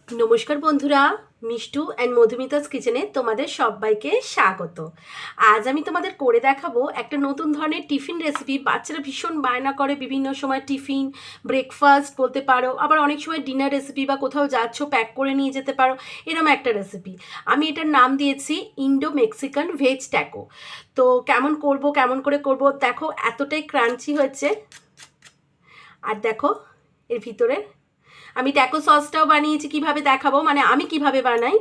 নমস্কার বন্ধুরা, মিষ্টু অ্যান্ড মধুমিতাস কিচেনে তোমাদের সবাইকে স্বাগত। আজ আমি তোমাদের করে দেখাবো একটা নতুন ধরনের টিফিন রেসিপি। বাচ্চারা ভীষণ বায়না করে বিভিন্ন সময় টিফিন, ব্রেকফাস্ট বলতে পারো, আবার অনেক সময় ডিনার রেসিপি বা কোথাও যাচ্ছ প্যাক করে নিয়ে যেতে পারো, এরকম একটা রেসিপি। আমি এটার নাম দিয়েছি ইন্ডো মেক্সিকান ভেজ ট্যাকো। তো কেমন করে করব দেখো, এতটাই ক্রাঞ্চি হয়েছে। আর দেখো এর ভিতরে আমি ট্যাকো সসটাও বানিয়েছি, কিভাবে দেখাবো, মানে আমি কিভাবে বানাই।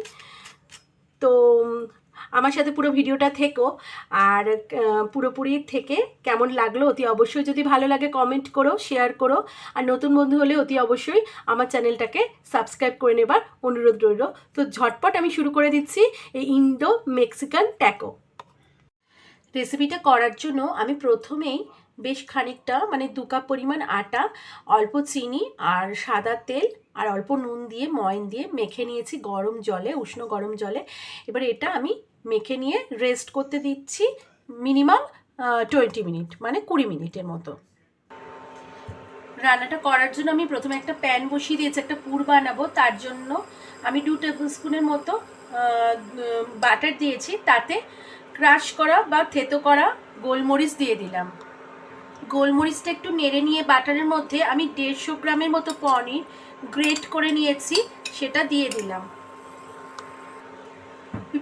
তো আমার সাথে পুরো ভিডিওটা থেকো। আর পুরোপুরি থেকে কেমন লাগলো অতি অবশ্যই, যদি ভালো লাগে কমেন্ট করো, শেয়ার করো। আর নতুন বন্ধু হলে অতি অবশ্যই আমার চ্যানেলটাকে সাবস্ক্রাইব করে নেবার অনুরোধ রইল। তো ঝটপট আমি শুরু করে দিচ্ছি এই ইন্ডো মেক্সিকান ট্যাকো রেসিপিটা করার জন্য। আমি প্রথমেই বেশ খানিকটা, মানে 2 কাপ পরিমাণ আটা, অল্প চিনি আর সাদা তেল আর অল্প নুন দিয়ে ময়ন দিয়ে মেখে নিয়েছি গরম জলে, উষ্ণ গরম জলে। এবার এটা আমি মেখে নিয়ে রেস্ট করতে দিচ্ছি মিনিমাম 20 মিনিট, মানে 20 মিনিটের মতো। রান্নাটা করার জন্য আমি প্রথমে একটা প্যান বসিয়ে দিয়েছি, একটা পুর বানাবো। তার জন্য আমি 2 টেবিল স্পুনের মতো বাটার দিয়েছি, তাতে ক্রাশ করা বা থেতো করা গোলমরিচ দিয়ে দিলাম। গোলমরিচটা একটু নেড়ে নিয়ে বাটারের মধ্যে আমি 150 গ্রামের মতো পনির গ্রেট করে নিয়েছি, সেটা দিয়ে দিলাম।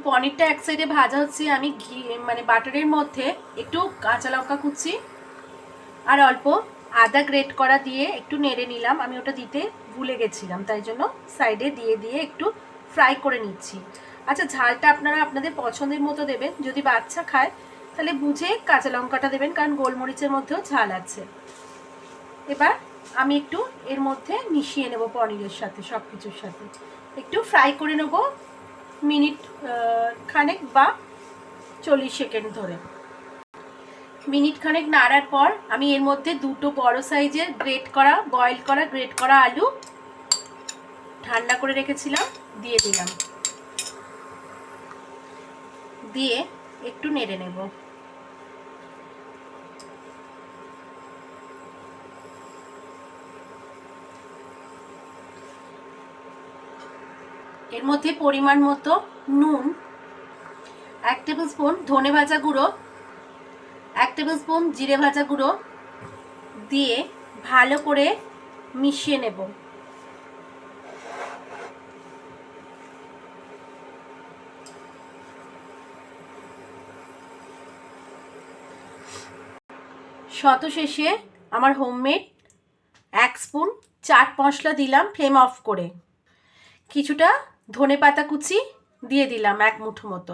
পনিরটা এক সাইডে ভাজা হচ্ছে, আমি ঘি মানে বাটারের মধ্যে একটু কাঁচা লঙ্কা কুচি আর অল্প আদা গ্রেট করা দিয়ে একটু নেড়ে নিলাম। আমি ওটা দিতে ভুলে গেছিলাম, তাই জন্য সাইডে দিয়ে একটু ফ্রাই করে নিচ্ছি। আচ্ছা, ঝালটা আপনারা আপনাদের পছন্দের মতো দেবেন। যদি বাচ্চা খায় তাহলে বুঝে কাঁচা লঙ্কাটা দেবেন, কারণ গোলমরিচের মধ্যেও ঝাল আছে। এবার আমি একটু এর মধ্যে মিশিয়ে নেব পনিরের সাথে, সব কিছুর সাথে একটু ফ্রাই করে নেব মিনিট খানেক বা 40 সেকেন্ড ধরে। মিনিট খানেক নাড়ার পর আমি এর মধ্যে 2টো বড় সাইজের বয়েল করা গ্রেট করা আলু ঠান্ডা করে রেখেছিলাম দিয়ে দিলাম, দিয়ে একটু নেড়ে নেব। এর মধ্যে পরিমাণ মতো নুন, 1 টেবিল স্পুন ধনে ভাজা গুঁড়ো, 1 টেবিল স্পুন জিরে ভাজা গুঁড়ো দিয়ে ভালো করে মিশিয়ে নেব। শেষে আমার হোমমেড 1 স্পুন চাট মশলা দিলাম ফ্লেম অফ করে। কিছুটা ধনে পাতা কুচি দিয়ে দিলাম 1 মুঠো মতো।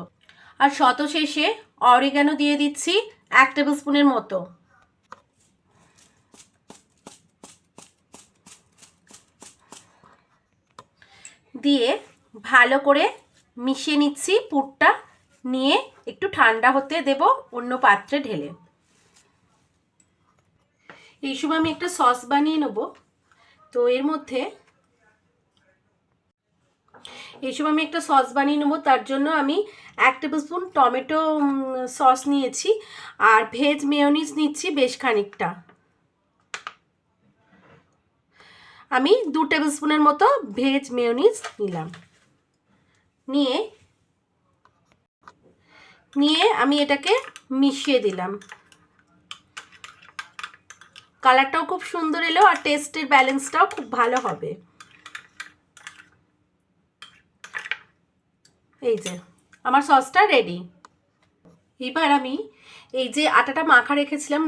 আর শেষে অরিগানো দিয়ে দিচ্ছি 1 টেবিল স্পুনের মতো। দিয়ে ভালো করে মিশিয়ে নিচ্ছি। পুরটা নিয়ে একটু ঠান্ডা হতে দেব অন্য পাত্রে ঢেলে। এই সময় আমি একটা সস বানিয়ে নেব। তো এর মধ্যে তার জন্য আমি 1 টেবিল স্পুন টমেটো সস নিয়েছি আর ভেজ মেয়োনিজ নিচ্ছি বেশ খানিকটা। আমি 2 টেবিল স্পুনের মতো ভেজ মেয়োনিজ নিলাম। নিয়ে আমি এটাকে মিশিয়ে দিলাম। কালারটাও খুব সুন্দর এলো আর টেস্টের ব্যালেন্সটাও খুব ভালো হবে। এই যে আমার সসটা রেডি। এবার আমি এই যে আটাটা মাখা রেখেছিলাম,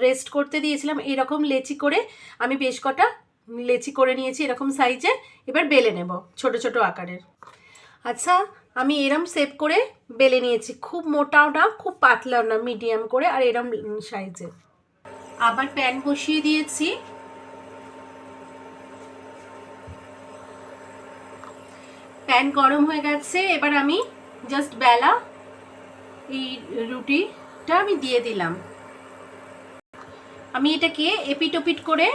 রেস্ট করতে দিয়েছিলাম, এরকম লেচি করে আমি বেশ কটা লেচি করে নিয়েছি এরকম সাইজে। এবার বেলে নেব ছোট ছোট আকারের। আচ্ছা, আমি এরম শেপ করে বেলে নিয়েছি, খুব মোটাও না খুব পাতলাও না, মিডিয়াম করে, আর এরম সাইজে। আবার প্যান বসিয়ে দিয়েছি। প্যান গরম হয়ে গেছে। এবার আমি জাস্ট বেলা এই রুটিটা আমি দিয়ে দিলাম। আমি এটাকে এপিট ওপিট করে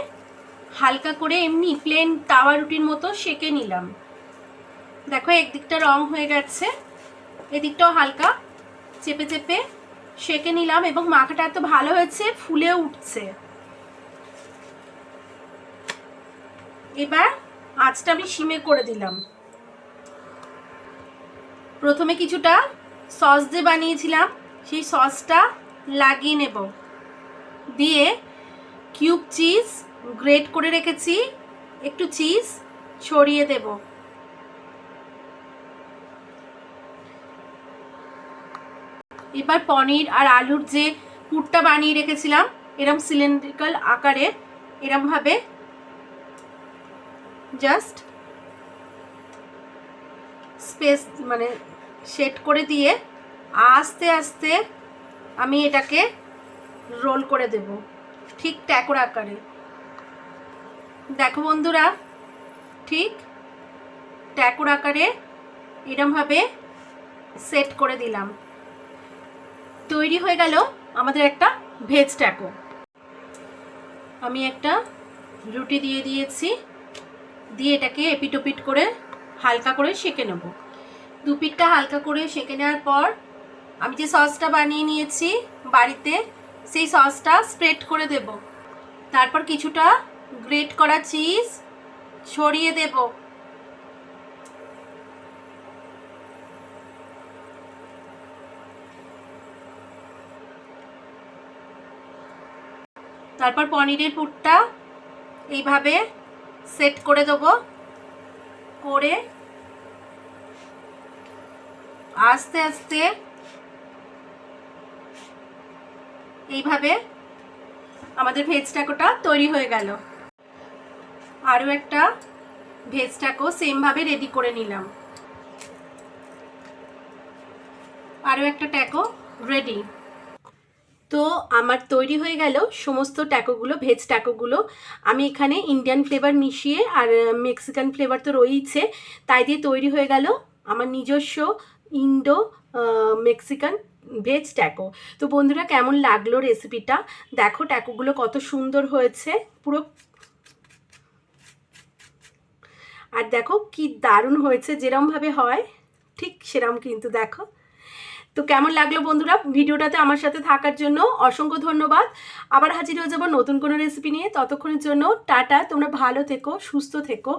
হালকা করে এমনি প্লেন তাওয়া রুটির মতো সেঁকে নিলাম। দেখো একদিকটা রং হয়ে গেছে, এদিকটাও হালকা চেপে চেপে সেঁকে নিলাম এবং মাখাটা এত ভালো হয়েছে, ফুলে উঠছে। এবার আঁচটা আমি সিমে করে দিলাম। প্রথমে কিছুটা সস দিয়ে বানিয়েছিলাম, সেই সসটা লাগিয়ে নেব। দিয়ে কিউব চিজ গ্রেট করে রেখেছি, একটু চিজ ছড়িয়ে দেব। এবার পনির আর আলুর যে পুরটা বানিয়ে রেখেছিলাম এরম সিলিন্ড্রিক্যাল আকারে এরমভাবে জাস্ট স্পেস মানে সেট করে দিয়ে আস্তে আস্তে আমি এটাকে রোল করে দেব ঠিক ট্যাকোর আকারে। দেখো বন্ধুরা, ঠিক ট্যাকোর আকারে এরমভাবে সেট করে দিলাম। তৈরি হয়ে গেল আমাদের একটা ভেজ ট্যাকো। আমি একটা রুটি দিয়ে দিয়েছি, দিয়ে এটাকে এপিটোপিট করে হালকা করে সেঁকে নেব। দুপিটটা হালকা করে সেঁকে নেওয়ার পর আমি যে সসটা বানিয়ে নিয়েছি বাড়িতে, সেই সসটা স্প্রেড করে দেব। তারপর কিছুটা গ্রেট করা চিজ ছড়িয়ে দেব। তারপর পনিরের পুরটা এইভাবে সেট করে দেব, করে আস্তে আস্তে এইভাবে আমাদের ভেজ ট্যাকোটা তৈরি হয়ে গেল। আরও একটা ভেজ ট্যাকো সেমভাবে রেডি করে নিলাম। আরও একটা ট্যাকো রেডি। তো আমার তৈরি হয়ে গেল সমস্ত ট্যাকোগুলো, ভেজ ট্যাকোগুলো। আমি এখানে ইন্ডিয়ান ফ্লেভার মিশিয়ে আর মেক্সিকান ফ্লেভার তো রয়েইছে, তাই দিয়ে তৈরি হয়ে গেল আমার নিজস্ব ইন্ডো মেক্সিকান ভেজ ট্যাকো। তো বন্ধুরা, কেমন লাগলো রেসিপিটা? দেখো ট্যাকোগুলো কত সুন্দর হয়েছে পুরো, আর দেখো কি দারুণ হয়েছে, যেরমভাবে হয় ঠিক সেরম কিন্তু। দেখো তো কেমন লাগলো বন্ধুরা, ভিডিওটাতে আমার সাথে থাকার জন্য অসংখ্য ধন্যবাদ। আবার হাজির হয়ে যাবো নতুন কোনো রেসিপি নিয়ে। ততক্ষণের জন্য টাটা, তোমরা ভালো থেকো, সুস্থ থেকো।